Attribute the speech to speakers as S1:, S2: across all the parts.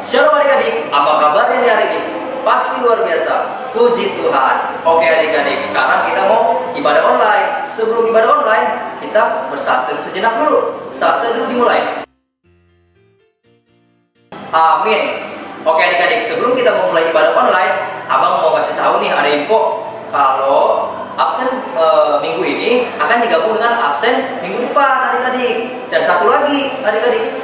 S1: Shalom adik-adik, apa kabarnya di hari ini? Pasti luar biasa, puji Tuhan. Oke adik-adik, sekarang kita mau ibadah online. Sebelum ibadah online, kita bersatu sejenak dulu. Saat teduh dimulai. Amin. Oke adik-adik, sebelum kita mau mulai ibadah online, abang mau kasih tahu nih, ada info kalau absen minggu ini akan digabung dengan absen minggu depan adik-adik. Dan satu lagi adik-adik,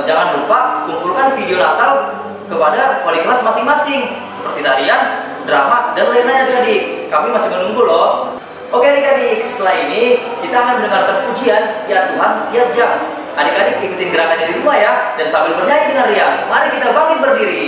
S1: jangan lupa kumpulkan video Natal kepada wali kelas masing-masing, seperti tarian, drama, dan lain-lain adik-adik. Kami masih menunggu loh. Oke adik-adik, setelah ini kita akan mendengarkan pujian Ya Tuhan tiap jam. Adik-adik ikutin gerakannya di rumah ya, dan sambil bernyanyi dengan riang. Mari kita bangkit berdiri.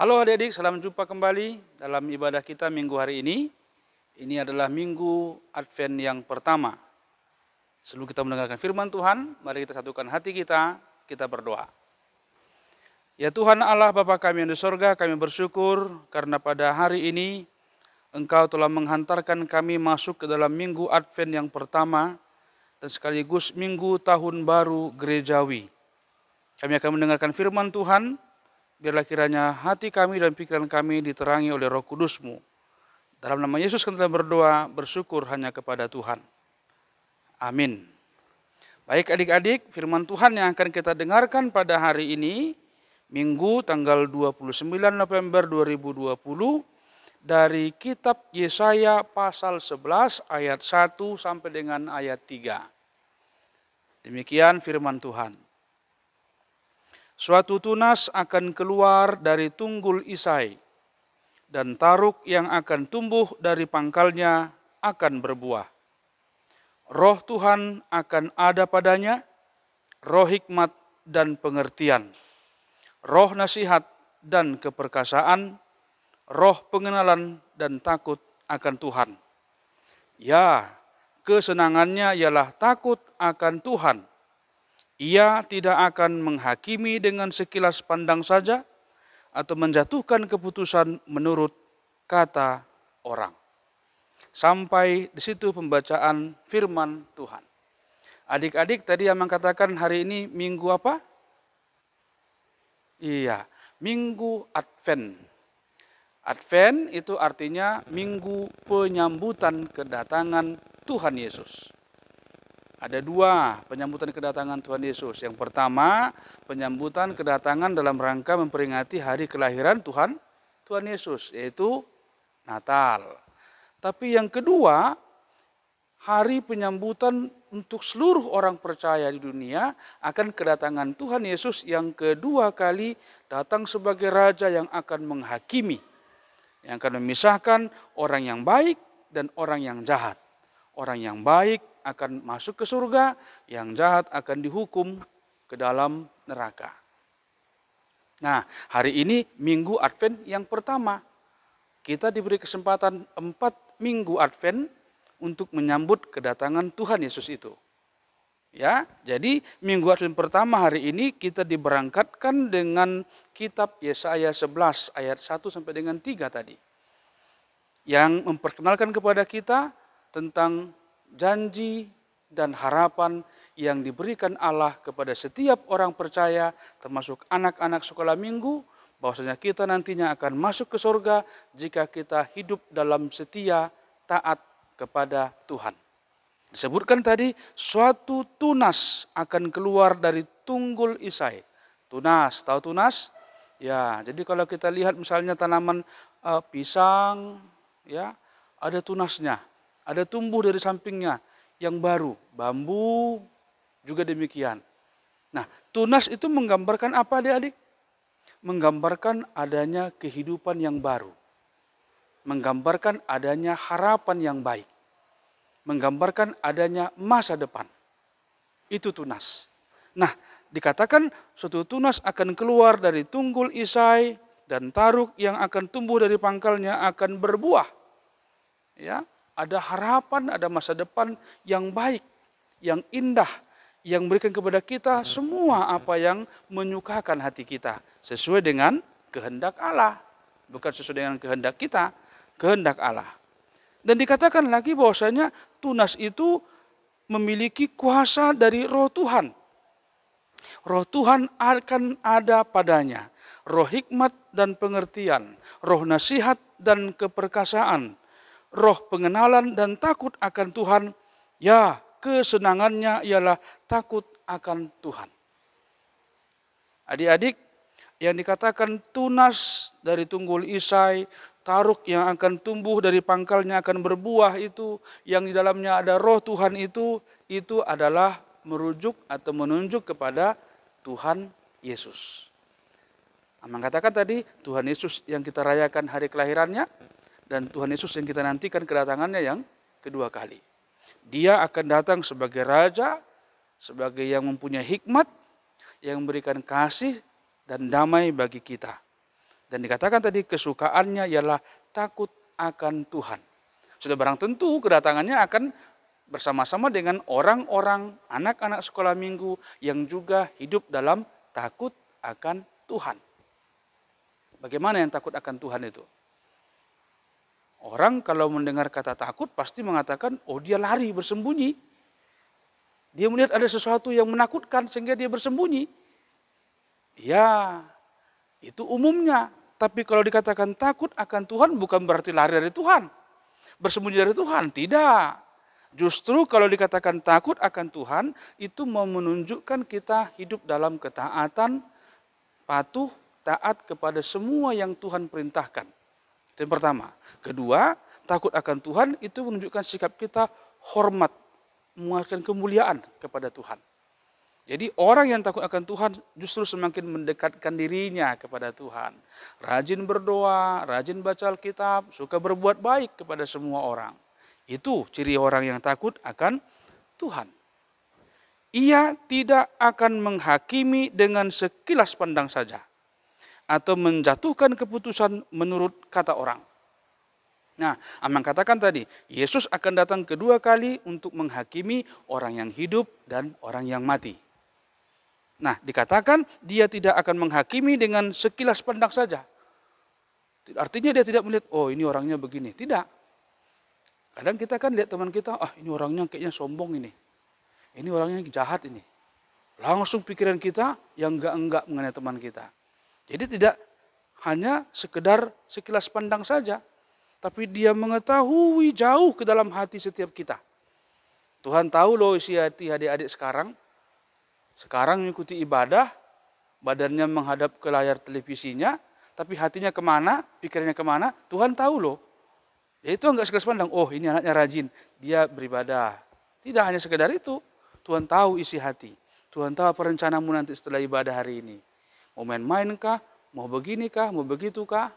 S2: Halo adik-adik, salam jumpa kembali dalam ibadah kita minggu hari ini. Ini adalah minggu Advent yang pertama. Sebelum kita mendengarkan firman Tuhan, mari kita satukan hati kita berdoa. Ya Tuhan Allah Bapa kami yang di sorga, kami bersyukur karena pada hari ini Engkau telah menghantarkan kami masuk ke dalam minggu Advent yang pertama dan sekaligus minggu tahun baru gerejawi. Kami akan mendengarkan firman Tuhan. Biarlah kiranya hati kami dan pikiran kami diterangi oleh Roh Kudus-Mu. Dalam nama Yesus kami telah berdoa, bersyukur hanya kepada Tuhan. Amin. Baik adik-adik, firman Tuhan yang akan kita dengarkan pada hari ini, Minggu tanggal 29 November 2020, dari kitab Yesaya pasal 11 ayat 1 sampai dengan ayat 3. Demikian firman Tuhan. Suatu tunas akan keluar dari tunggul Isai, dan taruk yang akan tumbuh dari pangkalnya akan berbuah. Roh Tuhan akan ada padanya, roh hikmat dan pengertian, roh nasihat dan keperkasaan, roh pengenalan dan takut akan Tuhan. Ya, kesenangannya ialah takut akan Tuhan. Ia tidak akan menghakimi dengan sekilas pandang saja atau menjatuhkan keputusan menurut kata orang. Sampai di situ pembacaan firman Tuhan. Adik-adik tadi yang mengatakan hari ini minggu apa? Iya, minggu Advent. Advent itu artinya minggu penyambutan kedatangan Tuhan Yesus. Ada dua penyambutan kedatangan Tuhan Yesus. Yang pertama, penyambutan kedatangan dalam rangka memperingati hari kelahiran Tuhan Yesus, yaitu Natal. Tapi yang kedua, hari penyambutan untuk seluruh orang percaya di dunia akan kedatangan Tuhan Yesus yang kedua kali datang sebagai Raja yang akan menghakimi, yang akan memisahkan orang yang baik dan orang yang jahat. Orang yang baik akan masuk ke surga, yang jahat akan dihukum ke dalam neraka. Nah, hari ini Minggu Advent yang pertama. Kita diberi kesempatan 4 minggu Advent untuk menyambut kedatangan Tuhan Yesus itu. Ya, jadi Minggu Advent pertama hari ini kita diberangkatkan dengan kitab Yesaya 11 ayat 1 sampai dengan 3 tadi. Yang memperkenalkan kepada kita tentang janji dan harapan yang diberikan Allah kepada setiap orang percaya, termasuk anak-anak sekolah minggu, bahwasanya kita nantinya akan masuk ke surga jika kita hidup dalam setia taat kepada Tuhan. Disebutkan tadi, suatu tunas akan keluar dari tunggul Isai. Tunas, tahu tunas? Ya, jadi kalau kita lihat misalnya tanaman pisang, ya, ada tunasnya, ada tumbuh dari sampingnya yang baru. Bambu juga demikian. Nah, tunas itu menggambarkan apa, adik-adik? Menggambarkan adanya kehidupan yang baru. Menggambarkan adanya harapan yang baik. Menggambarkan adanya masa depan. Itu tunas. Nah, dikatakan suatu tunas akan keluar dari tunggul Isai dan taruk yang akan tumbuh dari pangkalnya akan berbuah. Ya, ada harapan, ada masa depan yang baik, yang indah, yang memberikan kepada kita semua apa yang menyukakan hati kita. Sesuai dengan kehendak Allah. Bukan sesuai dengan kehendak kita, kehendak Allah. Dan dikatakan lagi bahwasanya tunas itu memiliki kuasa dari roh Tuhan. Roh Tuhan akan ada padanya. Roh hikmat dan pengertian. Roh nasihat dan keperkasaan. Roh pengenalan dan takut akan Tuhan. Ya, kesenangannya ialah takut akan Tuhan. Adik-adik, yang dikatakan tunas dari tunggul Isai, taruk yang akan tumbuh dari pangkalnya akan berbuah itu, yang di dalamnya ada roh Tuhan itu adalah merujuk atau menunjuk kepada Tuhan Yesus. Mengatakan tadi, Tuhan Yesus yang kita rayakan hari kelahirannya, dan Tuhan Yesus yang kita nantikan kedatangannya yang kedua kali. Dia akan datang sebagai raja, sebagai yang mempunyai hikmat, yang memberikan kasih dan damai bagi kita. Dan dikatakan tadi kesukaannya ialah takut akan Tuhan. Sudah barang tentu kedatangannya akan bersama-sama dengan orang-orang, anak-anak sekolah minggu yang juga hidup dalam takut akan Tuhan. Bagaimana yang takut akan Tuhan itu? Orang kalau mendengar kata takut pasti mengatakan, oh dia lari bersembunyi. Dia melihat ada sesuatu yang menakutkan sehingga dia bersembunyi. Ya, itu umumnya. Tapi kalau dikatakan takut akan Tuhan bukan berarti lari dari Tuhan. Bersembunyi dari Tuhan, tidak. Justru kalau dikatakan takut akan Tuhan, itu mau menunjukkan kita hidup dalam ketaatan, patuh, taat kepada semua yang Tuhan perintahkan. Itu yang pertama. Kedua, takut akan Tuhan itu menunjukkan sikap kita hormat, menguatkan kemuliaan kepada Tuhan. Jadi orang yang takut akan Tuhan justru semakin mendekatkan dirinya kepada Tuhan. Rajin berdoa, rajin baca Alkitab, suka berbuat baik kepada semua orang. Itu ciri orang yang takut akan Tuhan. Ia tidak akan menghakimi dengan sekilas pandang saja. Atau menjatuhkan keputusan menurut kata orang. Nah, Amang katakan tadi, Yesus akan datang kedua kali untuk menghakimi orang yang hidup dan orang yang mati. Nah, dikatakan dia tidak akan menghakimi dengan sekilas pandang saja. Artinya dia tidak melihat, oh ini orangnya begini. Tidak. Kadang kita kan lihat teman kita, ini orangnya kayaknya sombong ini. Ini orangnya jahat ini. Langsung pikiran kita yang enggak mengenai teman kita. Jadi tidak hanya sekedar sekilas pandang saja, tapi dia mengetahui jauh ke dalam hati setiap kita. Tuhan tahu loh isi hati adik-adik sekarang. Sekarang mengikuti ibadah, badannya menghadap ke layar televisinya, tapi hatinya kemana, pikirannya kemana, Tuhan tahu loh. Ya itu enggak sekilas pandang, oh ini anaknya rajin, dia beribadah. Tidak hanya sekedar itu, Tuhan tahu isi hati. Tuhan tahu apa rencanamu nanti setelah ibadah hari ini. Mau main-main kah? Mau begini kah? Mau begitu kah?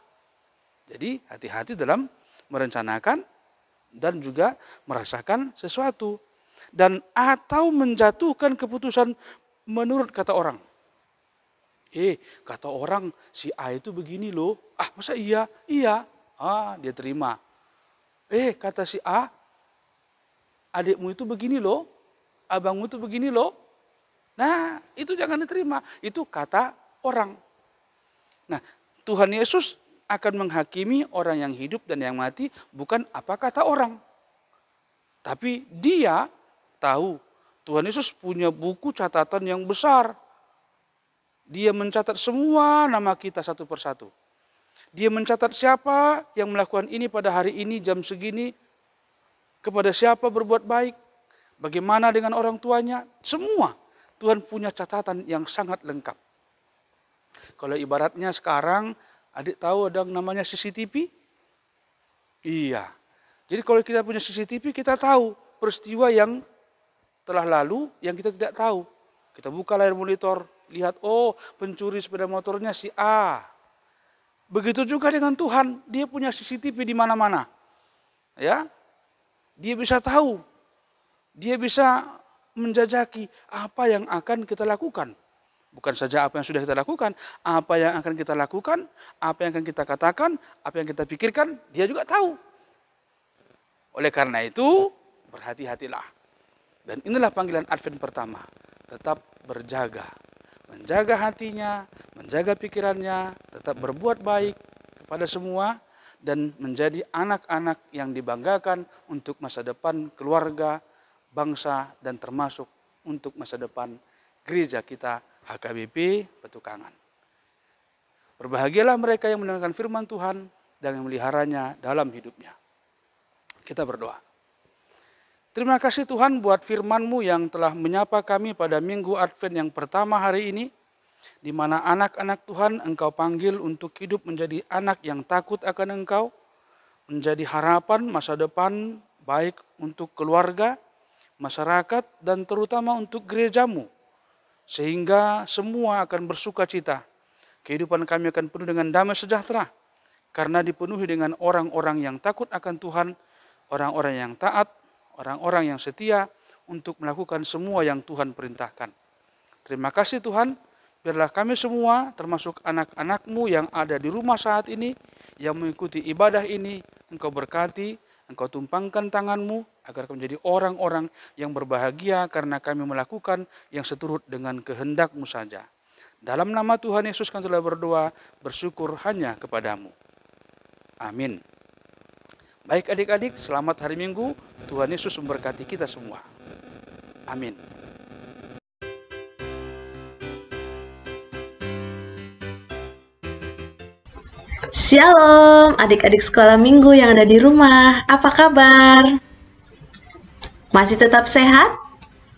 S2: Jadi hati-hati dalam merencanakan dan juga merasakan sesuatu. dan atau menjatuhkan keputusan menurut kata orang. Kata orang si A itu begini loh. Masa iya? Iya. Dia terima. Kata si A, adikmu itu begini loh. Abangmu itu begini loh. Nah, itu jangan diterima. Itu kata orang. Nah, Tuhan Yesus akan menghakimi orang yang hidup dan yang mati bukan apa kata orang. Tapi dia tahu Tuhan Yesus punya buku catatan yang besar. Dia mencatat semua nama kita satu persatu. Dia mencatat siapa yang melakukan ini pada hari ini jam segini, kepada siapa berbuat baik, bagaimana dengan orang tuanya, semua. Tuhan punya catatan yang sangat lengkap. Kalau ibaratnya sekarang, adik tahu ada yang namanya CCTV? Iya. Jadi kalau kita punya CCTV, kita tahu peristiwa yang telah lalu yang kita tidak tahu. Kita buka layar monitor, lihat, pencuri sepeda motornya si A. Begitu juga dengan Tuhan, dia punya CCTV di mana-mana. Ya, dia bisa tahu, dia bisa menjajaki apa yang akan kita lakukan. Bukan saja apa yang sudah kita lakukan, apa yang akan kita lakukan, apa yang akan kita katakan, apa yang kita pikirkan, dia juga tahu. Oleh karena itu, berhati-hatilah. Dan inilah panggilan Advent pertama. Tetap berjaga. Menjaga hatinya, menjaga pikirannya, tetap berbuat baik kepada semua, dan menjadi anak-anak yang dibanggakan untuk masa depan keluarga, bangsa, dan termasuk untuk masa depan gereja kita HKBP Petukangan. Berbahagialah mereka yang mendengarkan firman Tuhan dan yang meliharanya dalam hidupnya. Kita berdoa. Terima kasih Tuhan buat firman-Mu yang telah menyapa kami pada minggu Advent yang pertama hari ini, di mana anak-anak Tuhan Engkau panggil untuk hidup menjadi anak yang takut akan Engkau, menjadi harapan masa depan baik untuk keluarga, masyarakat, dan terutama untuk gereja-Mu. Sehingga semua akan bersuka cita. Kehidupan kami akan penuh dengan damai sejahtera, karena dipenuhi dengan orang-orang yang takut akan Tuhan, orang-orang yang taat, orang-orang yang setia untuk melakukan semua yang Tuhan perintahkan. Terima kasih Tuhan, biarlah kami semua termasuk anak-anak-Mu yang ada di rumah saat ini, yang mengikuti ibadah ini, Engkau berkati, Engkau tumpangkan tangan-Mu, agar kami menjadi orang-orang yang berbahagia karena kami melakukan yang seturut dengan kehendak-Mu saja. Dalam nama Tuhan Yesus kami telah berdoa, bersyukur hanya kepada-Mu. Amin. Baik adik-adik, selamat hari Minggu. Tuhan Yesus memberkati kita semua. Amin.
S3: Shalom adik-adik sekolah minggu yang ada di rumah. Apa kabar? Masih tetap sehat?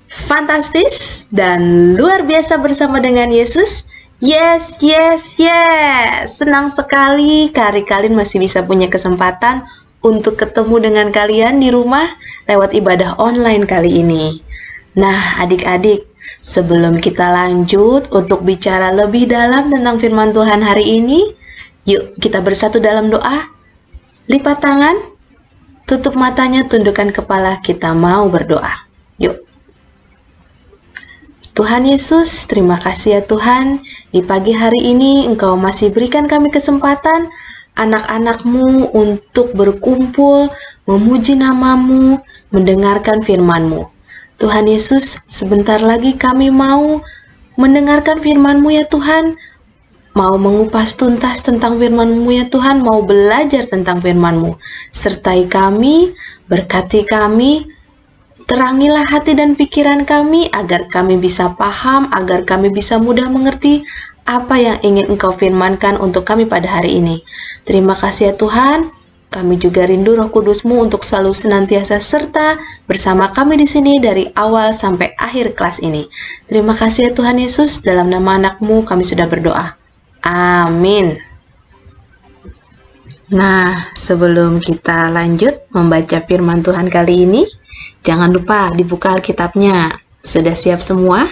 S3: Fantastis dan luar biasa bersama dengan Yesus? Yes, yes, yes. Senang sekali kalian masih bisa punya kesempatan untuk ketemu dengan kalian di rumah lewat ibadah online kali ini. Nah, adik-adik, sebelum kita lanjut untuk bicara lebih dalam tentang firman Tuhan hari ini, yuk kita bersatu dalam doa. Lipat tangan, tutup matanya, tundukkan kepala, kita mau berdoa. Yuk. Tuhan Yesus, terima kasih ya Tuhan, di pagi hari ini Engkau masih berikan kami kesempatan, anak-anak-Mu untuk berkumpul, memuji nama-Mu, mendengarkan firman-Mu. Tuhan Yesus, sebentar lagi kami mau mendengarkan firman-Mu ya Tuhan, mau mengupas tuntas tentang firman-Mu ya Tuhan, mau belajar tentang firman-Mu. Sertai kami, berkati kami, terangilah hati dan pikiran kami agar kami bisa paham, agar kami bisa mudah mengerti apa yang ingin Engkau firmankan untuk kami pada hari ini. Terima kasih ya Tuhan, kami juga rindu Roh Kudus-Mu untuk selalu senantiasa serta bersama kami di sini dari awal sampai akhir kelas ini. Terima kasih ya Tuhan Yesus, dalam nama anak-Mu kami sudah berdoa. Amin. Nah, sebelum kita lanjut membaca firman Tuhan kali ini, jangan lupa dibuka Alkitabnya. Sudah siap semua?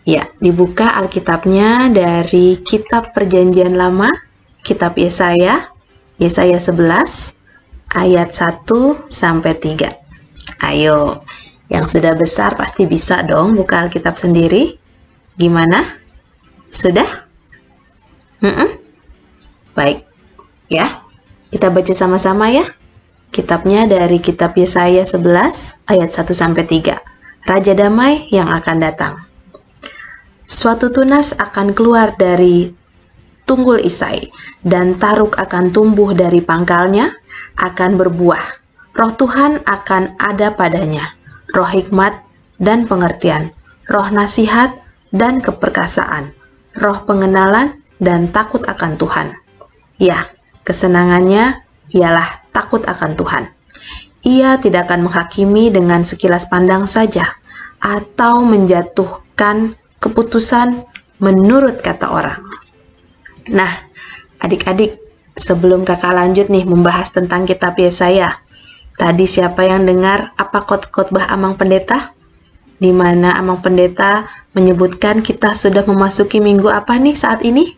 S3: Ya, dibuka Alkitabnya dari Kitab Perjanjian Lama, Kitab Yesaya 11, ayat 1-3. Ayo, yang sudah besar pasti bisa dong buka Alkitab sendiri. Gimana? Sudah? Baik, ya. Kita baca sama-sama ya. Kitabnya dari kitab Yesaya 11 ayat 1-3. Raja damai yang akan datang. Suatu tunas akan keluar dari tunggul Isai, dan taruk akan tumbuh dari pangkalnya, akan berbuah. Roh Tuhan akan ada padanya, roh hikmat dan pengertian, roh nasihat dan keperkasaan, roh pengenalan dan takut akan Tuhan. Ya, kesenangannya ialah takut akan Tuhan. Ia tidak akan menghakimi dengan sekilas pandang saja, atau menjatuhkan keputusan menurut kata orang. Nah, adik-adik, sebelum kakak lanjut nih membahas tentang kitab Yesaya, tadi siapa yang dengar apa khotbah Amang Pendeta? Di mana Amang Pendeta menyebutkan kita sudah memasuki minggu apa nih saat ini?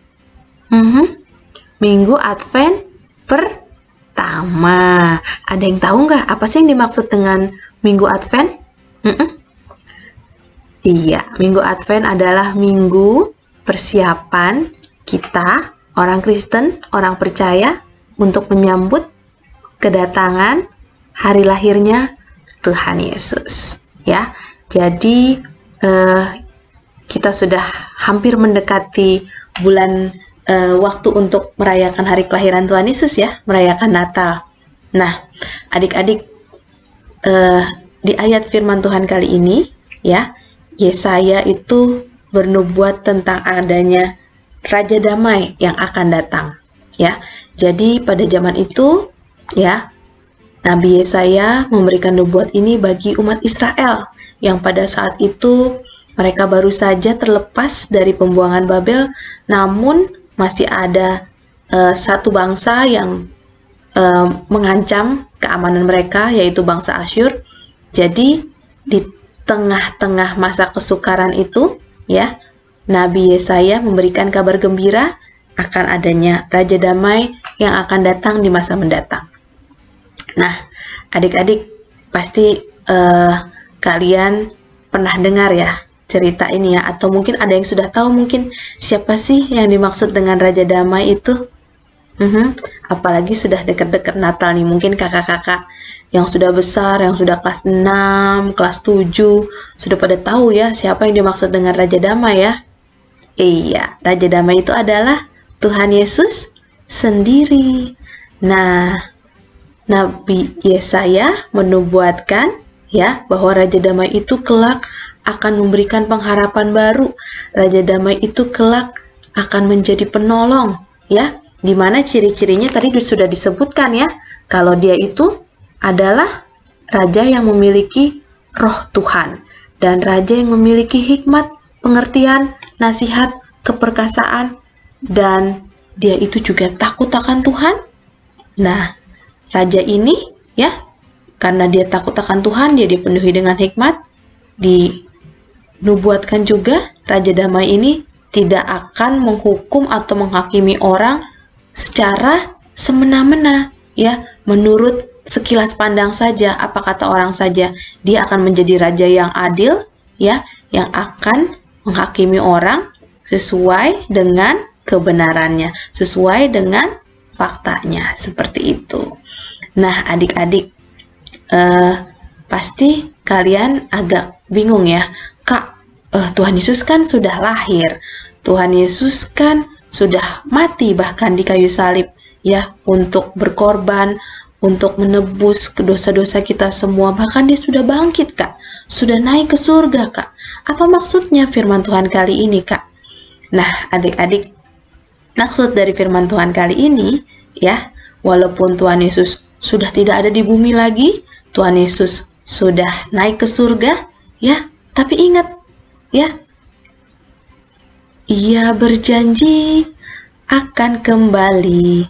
S3: Minggu Advent pertama. Ada yang tahu nggak apa sih yang dimaksud dengan minggu Advent? Iya, minggu Advent adalah minggu persiapan kita, orang Kristen, orang percaya, untuk menyambut kedatangan hari lahirnya Tuhan Yesus. Ya, jadi kita sudah hampir mendekati bulan waktu untuk merayakan hari kelahiran Tuhan Yesus ya, merayakan Natal. Nah, adik-adik, di ayat firman Tuhan kali ini, ya, Yesaya itu bernubuat tentang adanya Raja Damai yang akan datang, ya. Jadi pada zaman itu, ya, Nabi Yesaya memberikan nubuat ini bagi umat Israel yang pada saat itu mereka baru saja terlepas dari pembuangan Babel, namun masih ada satu bangsa yang mengancam keamanan mereka, yaitu bangsa Asyur. Jadi di tengah-tengah masa kesukaran itu, ya, Nabi Yesaya memberikan kabar gembira akan adanya Raja Damai yang akan datang di masa mendatang. Nah, adik-adik, pasti kalian pernah dengar ya cerita ini ya, atau mungkin ada yang sudah tahu mungkin siapa sih yang dimaksud dengan Raja Damai itu? Apalagi sudah dekat-dekat Natal nih, mungkin kakak-kakak yang sudah besar, yang sudah kelas 6, kelas 7, sudah pada tahu ya siapa yang dimaksud dengan Raja Damai ya. Iya, Raja Damai itu adalah Tuhan Yesus sendiri. Nah, Nabi Yesaya menubuatkan ya bahwa Raja Damai itu kelak akan memberikan pengharapan baru. Raja Damai itu kelak akan menjadi penolong, ya. Di mana ciri-cirinya tadi sudah disebutkan ya, kalau dia itu adalah raja yang memiliki roh Tuhan dan raja yang memiliki hikmat, pengertian, nasihat, keperkasaan, dan dia itu juga takut akan Tuhan. Nah, raja ini ya, karena dia takut akan Tuhan, dia dipenuhi dengan hikmat, dinubuatkan juga Raja Damai ini tidak akan menghukum atau menghakimi orang secara semena-mena ya, menurut sekilas pandang saja, apa kata orang saja. Dia akan menjadi raja yang adil ya, yang akan menghakimi orang sesuai dengan kebenarannya, sesuai dengan faktanya, seperti itu. Nah, adik-adik, pasti kalian agak bingung ya, Kak, Tuhan Yesus kan sudah lahir, Tuhan Yesus kan sudah mati bahkan di kayu salib ya, untuk berkorban, untuk menebus dosa-dosa kita semua. Bahkan dia sudah bangkit, Kak, sudah naik ke surga, Kak. Apa maksudnya firman Tuhan kali ini, Kak? Nah, adik-adik, maksud dari firman Tuhan kali ini ya, walaupun Tuhan Yesus sudah tidak ada di bumi lagi, Tuhan Yesus sudah naik ke surga ya, tapi ingat ya, Ia berjanji akan kembali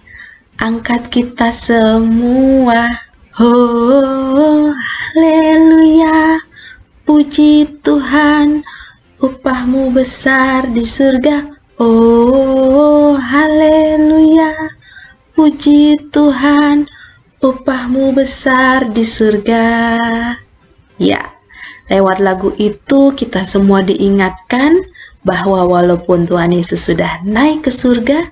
S3: angkat kita semua. Oh, haleluya, puji Tuhan, upahmu besar di surga. Oh, haleluya, puji Tuhan, upahmu besar di surga. Ya, lewat lagu itu kita semua diingatkan bahwa walaupun Tuhan Yesus sudah naik ke surga,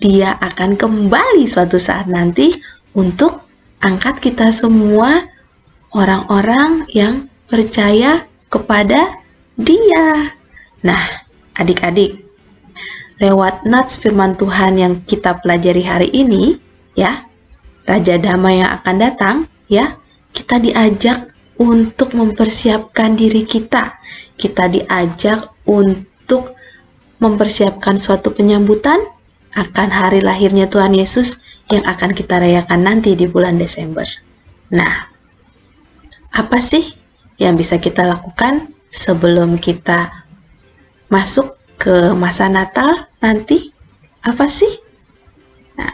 S3: Dia akan kembali suatu saat nanti untuk angkat kita semua, orang-orang yang percaya kepada Dia. Nah, adik-adik, lewat nats firman Tuhan yang kita pelajari hari ini, ya, Raja Damai yang akan datang, ya, kita diajak untuk mempersiapkan diri kita. Kita diajak untuk mempersiapkan suatu penyambutan akan hari lahirnya Tuhan Yesus yang akan kita rayakan nanti di bulan Desember. Nah, apa sih yang bisa kita lakukan sebelum kita masuk ke masa Natal nanti? Apa sih? Nah,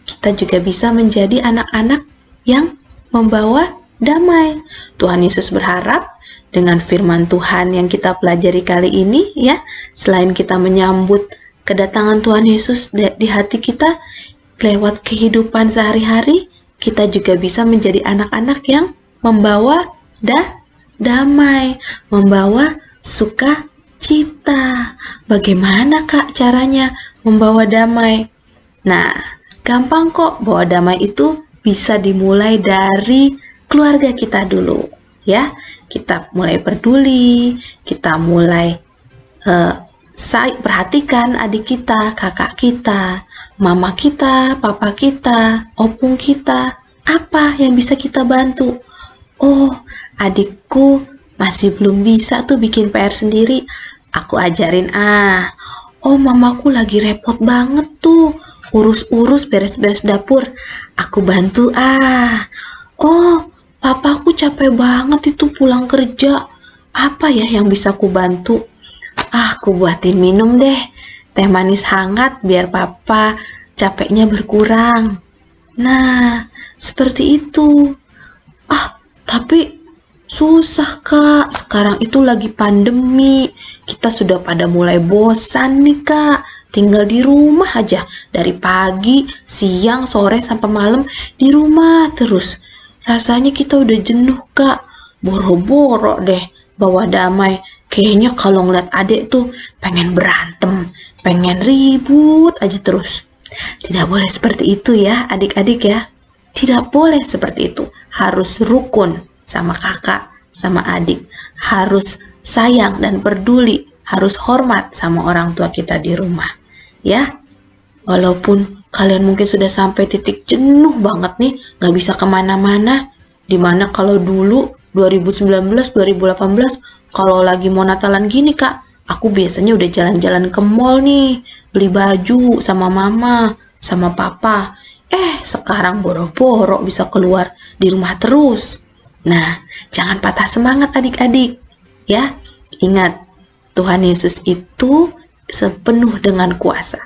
S3: kita juga bisa menjadi anak-anak yang membawa damai. Tuhan Yesus berharap dengan firman Tuhan yang kita pelajari kali ini, ya, selain kita menyambut kedatangan Tuhan Yesus di hati kita, lewat kehidupan sehari-hari, kita juga bisa menjadi anak-anak yang membawa damai, membawa sukacita. Bagaimana Kak caranya membawa damai? Nah, gampang kok. Bawa damai itu bisa dimulai dari keluarga kita dulu, ya. Kita mulai peduli, kita mulai perhatikan adik kita, kakak kita, mama kita, papa kita, opung kita. Apa yang bisa kita bantu? Oh, adikku masih belum bisa tuh bikin PR sendiri. Aku ajarin Oh, mamaku lagi repot banget tuh, urus-urus beres-beres dapur. Aku bantu Oh, papaku capek banget itu pulang kerja. Apa ya yang bisa aku bantu? Aku buatin minum deh, teh manis hangat biar papa capeknya berkurang. Nah, seperti itu. Tapi susah Kak, sekarang itu lagi pandemi. Kita sudah pada mulai bosan nih Kak, tinggal di rumah aja. Dari pagi, siang, sore, sampai malam di rumah terus. Rasanya kita udah jenuh Kak, boro-boro deh bawa damai. Kayaknya kalau ngeliat adik tuh pengen berantem, pengen ribut aja terus. Tidak boleh seperti itu ya adik-adik ya. Tidak boleh seperti itu. Harus rukun sama kakak, sama adik. Harus sayang dan peduli. Harus hormat sama orang tua kita di rumah. Ya, walaupun kalian mungkin sudah sampai titik jenuh banget nih, gak bisa kemana-mana. Dimana kalau dulu 2019, 2018, kalau lagi mau Natalan gini Kak, aku biasanya udah jalan-jalan ke mall nih, beli baju sama mama, sama papa. Sekarang boro-boro bisa keluar di rumah terus. Nah, jangan patah semangat adik-adik. Ya, ingat, Tuhan Yesus itu sepenuh dengan kuasa.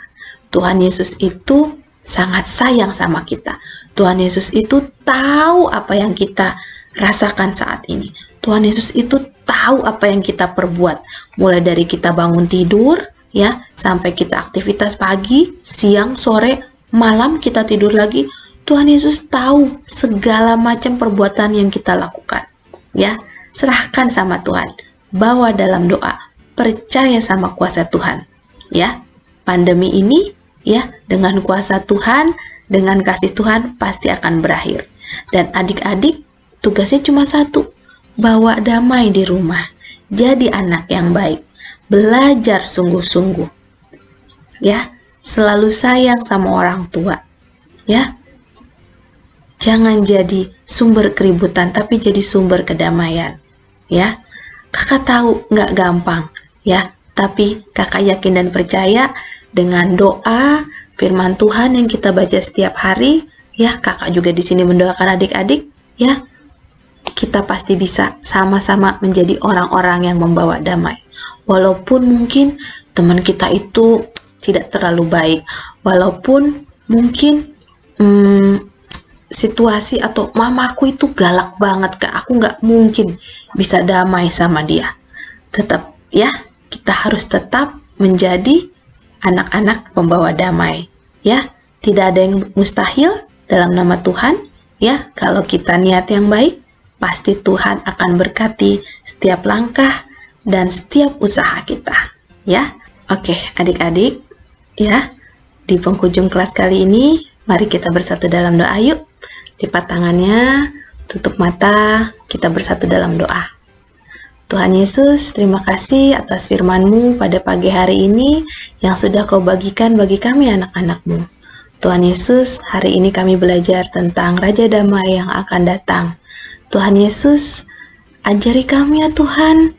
S3: Tuhan Yesus itu sangat sayang sama kita. Tuhan Yesus itu tahu apa yang kita rasakan saat ini. Tuhan Yesus itu tahu apa yang kita perbuat. Mulai dari kita bangun tidur, ya, sampai kita aktivitas pagi, siang, sore, malam kita tidur lagi. Tuhan Yesus tahu segala macam perbuatan yang kita lakukan. Ya, serahkan sama Tuhan. Bawa dalam doa. Percaya sama kuasa Tuhan. Ya, pandemi ini, ya, dengan kuasa Tuhan, dengan kasih Tuhan pasti akan berakhir. Dan adik-adik tugasnya cuma satu, bawa damai di rumah. Jadi anak yang baik, belajar sungguh-sungguh. Ya, selalu sayang sama orang tua. Ya, jangan jadi sumber keributan, tapi jadi sumber kedamaian. Ya, kakak tahu nggak gampang, ya, tapi kakak yakin dan percaya dengan doa, firman Tuhan yang kita baca setiap hari, ya, kakak juga di sini mendoakan adik-adik, ya, kita pasti bisa sama-sama menjadi orang-orang yang membawa damai. Walaupun mungkin teman kita itu tidak terlalu baik, walaupun mungkin situasi atau mamaku itu galak banget Kak, aku nggak mungkin bisa damai sama dia. Tetap, ya, kita harus tetap menjadi anak-anak pembawa damai. Ya, tidak ada yang mustahil dalam nama Tuhan. Ya, kalau kita niat yang baik, pasti Tuhan akan berkati setiap langkah dan setiap usaha kita, ya. Oke, adik-adik, ya. Di penghujung kelas kali ini, mari kita bersatu dalam doa yuk. Lipat tangannya, tutup mata, kita bersatu dalam doa. Tuhan Yesus, terima kasih atas firman-Mu pada pagi hari ini yang sudah Kau bagikan bagi kami anak-anak-Mu. Tuhan Yesus, hari ini kami belajar tentang Raja Damai yang akan datang. Tuhan Yesus, ajari kami ya Tuhan,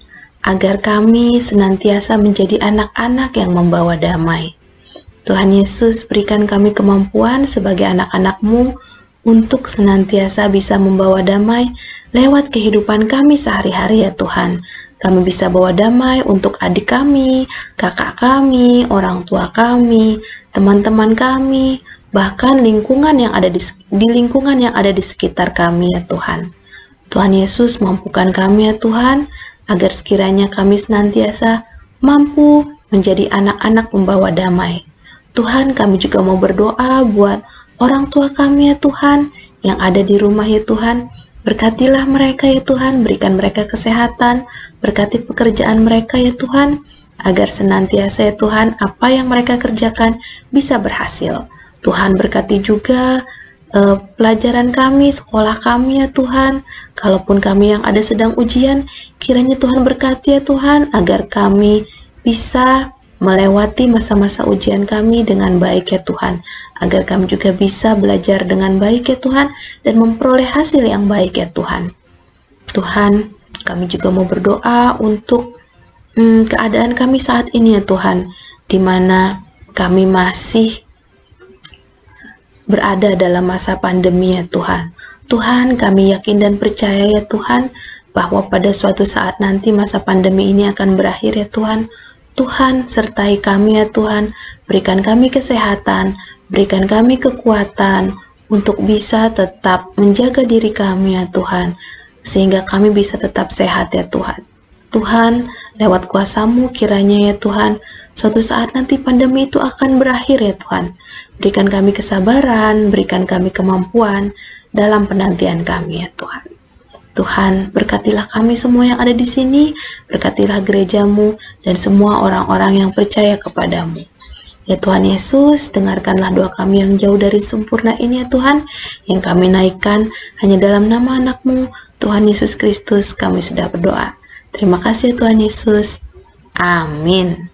S3: agar kami senantiasa menjadi anak-anak yang membawa damai. Tuhan Yesus, berikan kami kemampuan sebagai anak-anak-Mu untuk senantiasa bisa membawa damai lewat kehidupan kami sehari-hari ya Tuhan. Kami bisa bawa damai untuk adik kami, kakak kami, orang tua kami, teman-teman kami, bahkan lingkungan yang ada di lingkungan yang ada di sekitar kami ya Tuhan. Tuhan Yesus, mampukan kami ya Tuhan, agar sekiranya kami senantiasa mampu menjadi anak-anak pembawa damai. Tuhan, kami juga mau berdoa buat orang tua kami ya Tuhan, yang ada di rumah ya Tuhan. Berkatilah mereka ya Tuhan, berikan mereka kesehatan, berkati pekerjaan mereka ya Tuhan, agar senantiasa ya Tuhan, apa yang mereka kerjakan bisa berhasil. Tuhan, berkati juga pelajaran kami, sekolah kami ya Tuhan. Kalaupun kami yang ada sedang ujian, kiranya Tuhan berkati ya Tuhan, agar kami bisa melewati masa-masa ujian kami dengan baik ya Tuhan, agar kami juga bisa belajar dengan baik ya Tuhan, dan memperoleh hasil yang baik ya Tuhan. Tuhan, kami juga mau berdoa untuk keadaan kami saat ini ya Tuhan, di mana kami masih berada dalam masa pandemi ya Tuhan. Tuhan, kami yakin dan percaya ya Tuhan, bahwa pada suatu saat nanti masa pandemi ini akan berakhir ya Tuhan. Tuhan, sertai kami ya Tuhan, berikan kami kesehatan, berikan kami kekuatan untuk bisa tetap menjaga diri kami ya Tuhan, sehingga kami bisa tetap sehat ya Tuhan. Tuhan, lewat kuasa-Mu kiranya ya Tuhan, suatu saat nanti pandemi itu akan berakhir ya Tuhan. Berikan kami kesabaran, berikan kami kemampuan dalam penantian kami ya Tuhan. Tuhan, berkatilah kami semua yang ada di sini, berkatilah gereja-Mu dan semua orang-orang yang percaya kepada-Mu. Ya Tuhan Yesus, dengarkanlah doa kami yang jauh dari sempurna ini ya Tuhan, yang kami naikkan hanya dalam nama anak-Mu, Tuhan Yesus Kristus, kami sudah berdoa. Terima kasih ya Tuhan Yesus. Amin.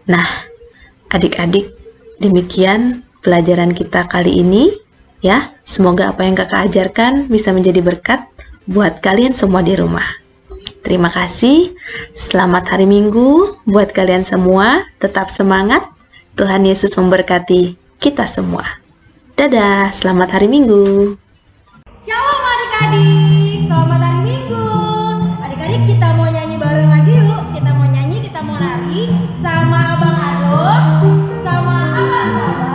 S3: Nah, adik-adik, demikian pelajaran kita kali ini. Ya, semoga apa yang kakak ajarkan bisa menjadi berkat buat kalian semua di rumah. Terima kasih. Selamat hari Minggu buat kalian semua. Tetap semangat. Tuhan Yesus memberkati kita semua. Dadah, selamat hari Minggu.
S4: Shalom adik-adik, selamat hari Minggu. Adik-adik, kita mau nyanyi bareng lagi yuk. Kita mau nyanyi, kita mau nari sama Abang Ado, sama Abang Sabar.